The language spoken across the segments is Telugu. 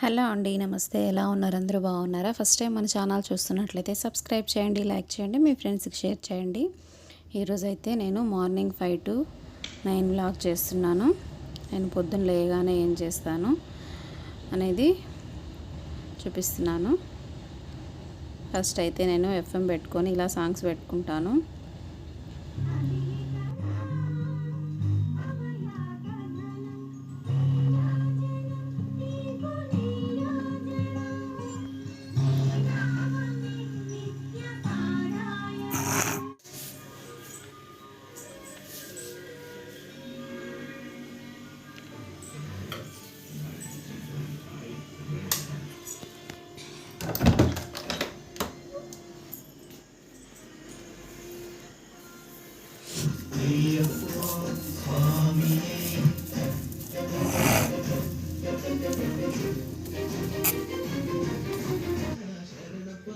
హలో అండి, నమస్తే. ఎలా ఉన్నారు? అందరూ బాగున్నారా? ఫస్ట్ టైం మన ఛానల్ చూస్తున్నట్లయితే సబ్స్క్రైబ్ చేయండి, లైక్ చేయండి, మీ ఫ్రెండ్స్కి షేర్ చేయండి. ఈరోజైతే నేను మార్నింగ్ 5 to 9 వ్లాగ్ చేస్తున్నాను. నేను పొద్దున్న లేయగానే ఏం చేస్తాను అనేది చూపిస్తున్నాను. ఫస్ట్ అయితే నేను ఎఫ్ఎం పెట్టుకొని ఇలా సాంగ్స్ పెట్టుకుంటాను.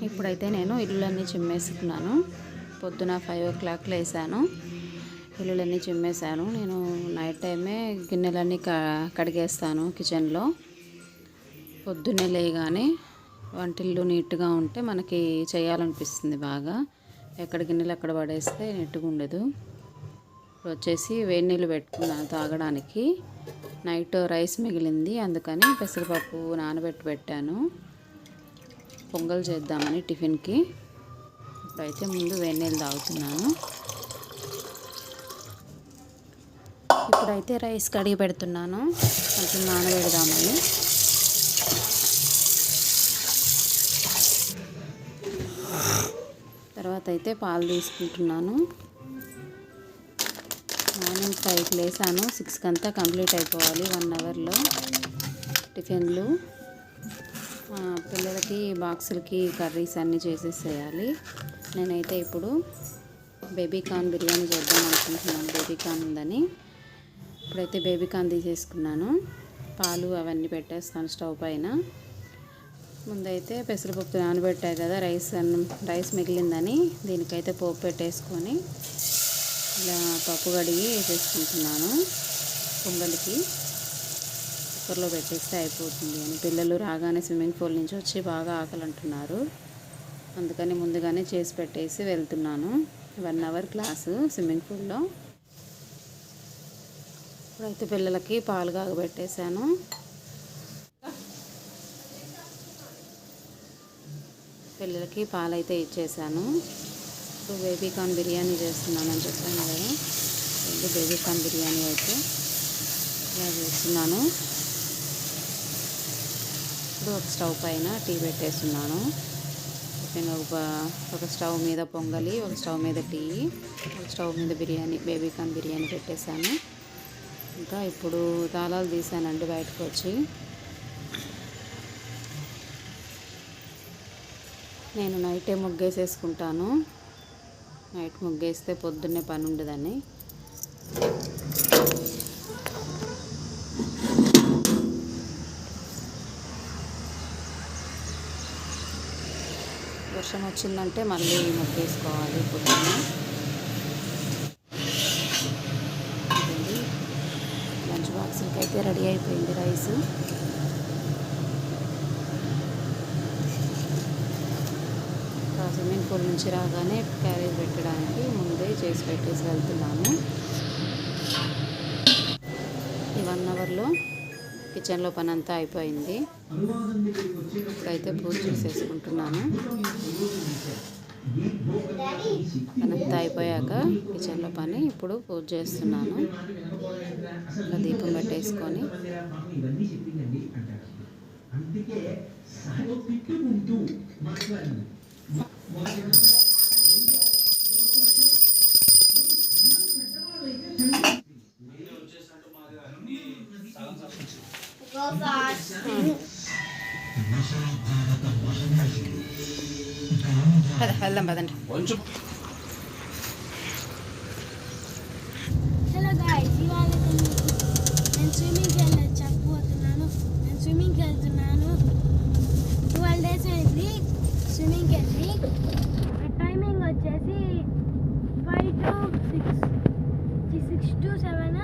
ఇప్పుడైతే నేను ఇల్లులన్నీ చిమ్మేసుకున్నాను. పొద్దున 5 o'clock లేసాను. ఇల్లులన్నీ చిమ్మేశాను. నేను నైట్ టైమే గిన్నెలన్నీ కడిగేస్తాను కిచెన్లో. పొద్దున్నే లేయగానే వంటిల్లు నీట్గా ఉంటే మనకి చేయాలనిపిస్తుంది బాగా. ఎక్కడ గిన్నెలు అక్కడ పడేస్తే నీట్గా ఉండదు. ఇప్పుడు వచ్చేసి వేడి నీళ్ళు పెట్టుకున్నాను తాగడానికి. నైట్ రైస్ మిగిలింది, అందుకని పెసరపప్పు నానబెట్టి పెట్టాను పొంగల్ చేద్దామని టిఫిన్కి. ఇప్పుడైతే ముందు వేడి నీళ్ళు తాగుతున్నాను. ఇప్పుడైతే రైస్ కడిగి పెడుతున్నాను, కొంచెం నానబెడదామని. తర్వాత అయితే పాలు తీసుకుంటున్నాను. మార్నింగ్ 5కి లేసాను, 6కి అంతా కంప్లీట్ అయిపోవాలి 1 hourలో టిఫిన్లు. పిల్లలకి బాక్సులకి కర్రీస్ అన్నీ చేసేసేయాలి. నేనైతే ఇప్పుడు బేబీ కార్న్ బిర్యానీ చేద్దాం అనుకుంటున్నాను. బేబీ కార్న్ ఉందని ఇప్పుడైతే బేబీ కార్న్ తీసేసుకున్నాను. పాలు అవన్నీ పెట్టేస్తాను స్టవ్ పైన. ముందైతే పెసరపప్పు నానబెట్టాయి కదా, రైస్ మిగిలిందని దీనికైతే పోపు పెట్టేసుకొని ఇలా పప్పు కడిగి వేసేసుకుంటున్నాను. పొంగలికి కుక్కర్లో పెట్టేస్తే అయిపోతుంది అని. పిల్లలు రాగానే స్విమ్మింగ్ పూల్ నుంచి వచ్చి బాగా ఆకలి అంటున్నారు, అందుకని ముందుగానే చేసి పెట్టేసి వెళ్తున్నాను. 1 hour క్లాసు స్విమ్మింగ్ పూల్లో. ఇప్పుడైతే పిల్లలకి పాలు కాగబెట్టేశాను. పిల్లలకి పాలైతే ఇచ్చేసాను. ఇప్పుడు బేబీ కార్న్ బిర్యానీ చేస్తున్నానని చెప్పాను కదా, బేబీ కార్న్ బిర్యానీ అయితే ఇలా చేస్తున్నాను. ఇప్పుడు ఒక స్టవ్ పైన టీ పెట్టేస్తున్నాను. ఒక స్టవ్ మీద పొంగలి, ఒక స్టవ్ మీద టీ, ఒక స్టవ్ మీద బిర్యానీ, బేబీ కార్న్ బిర్యానీ పెట్టేశాను. ఇంకా ఇప్పుడు తాళాలు తీసానండి బయటకు వచ్చి. నేను నైటే ముగ్గేసేసుకుంటాను. నైట్ ముగ్గేస్తే పొద్దున్నే పని ఉండదని. వర్షం వచ్చిందంటే మళ్ళీ ముగ్గేసుకోవాలి పొద్దున్న. లంచ్ బాక్సులకి అయితే రెడీ అయిపోయింది రైస్. స్విమ్మింగ్ పూల్ నుంచి రాగానే క్యారేజ్ పెట్టడానికి ముందే చేసి పెట్టేసి వెళ్తున్నాను. ఈ 1 hourలో కిచెన్లో పని అంతా అయిపోయింది. ఇప్పుడైతే పూజ చేసేసుకుంటున్నాను. పని అంతా అయిపోయాక కిచెన్లో పని ఇప్పుడు పూజ చేస్తున్నాను. ఇలా దీపం పెట్టేసుకొని వెళ్దాం పదండి. హలో గాయ్స్, ఇవాళ నేను స్విమ్మింగ్కి వెళ్ళి చెప్పబోతున్నాను. నేను స్విమ్మింగ్కి వెళ్తున్నాను. 12 days అయింది స్విమ్మింగ్కి వెళ్ళి. టైమింగ్ వచ్చేసి 5 to 6, 6 to 7,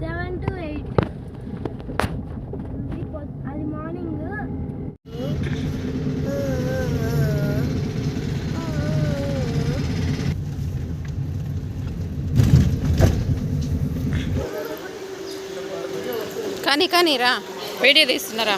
7 to 8. అది మార్నింగ్ కానీ రా, వీడియో తీస్తున్నారా?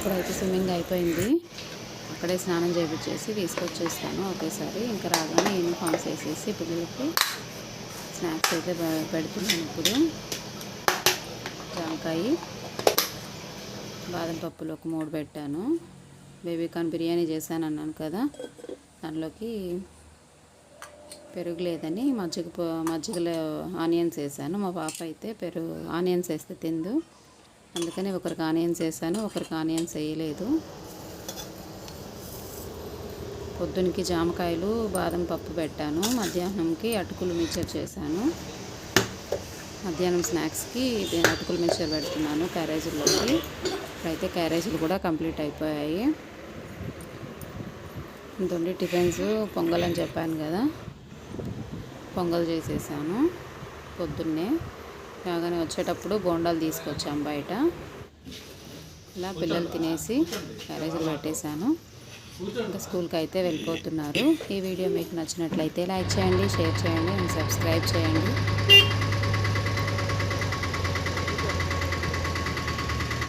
ఇప్పుడైతే స్విమ్మింగ్ అయిపోయింది. అక్కడే స్నానం చేయించేసి తీసుకొచ్చేస్తాను ఒకేసారి. ఇంకా రాగానే యూనిఫామ్స్ వేసేసి పిల్లలకి స్నాక్స్ అయితే పెడుతున్నాను. ఇప్పుడు జామకాయ, బాదం పప్పులు ఒక 3 పెట్టాను. బేబీకార్న్ బిర్యానీ చేశాను అన్నాను కదా, దానిలోకి పెరుగు లేదని మజ్జిగలో ఆనియన్స్ వేసాను. మా పాప అయితే ఆనియన్స్ వేస్తే తిందు, అందుకని ఒకరికి ఆనియన్స్ వేసాను, ఒకరికి ఆనియన్స్ వేయలేదు. పొద్దునకి జామకాయలు బాదం పప్పు పెట్టాను. మధ్యాహ్నంకి అటుకులు మిక్చర్ చేశాను. మధ్యాహ్నం స్నాక్స్కి అటుకులు మిక్చర్ పెడుతున్నాను క్యారేజీలోకి. ఇప్పుడైతే క్యారేజీలు కూడా కంప్లీట్ అయిపోయాయి. ఇంతోండి టిఫిన్స్ పొంగల్ అని చెప్పాను కదా, పొంగల్ చేసేసాను పొద్దున్నే. రాగానే వచ్చేటప్పుడు బోండాలు తీసుకొచ్చాం బయట. ఇలా పిల్లలు తినేసి క్యారేజీలు పెట్టేశాను. ఇంకా స్కూల్కి అయితే వెళ్ళిపోతున్నారు. ఈ వీడియో మీకు నచ్చినట్లయితే లైక్ చేయండి, షేర్ చేయండి అండ్ సబ్స్క్రైబ్ చేయండి.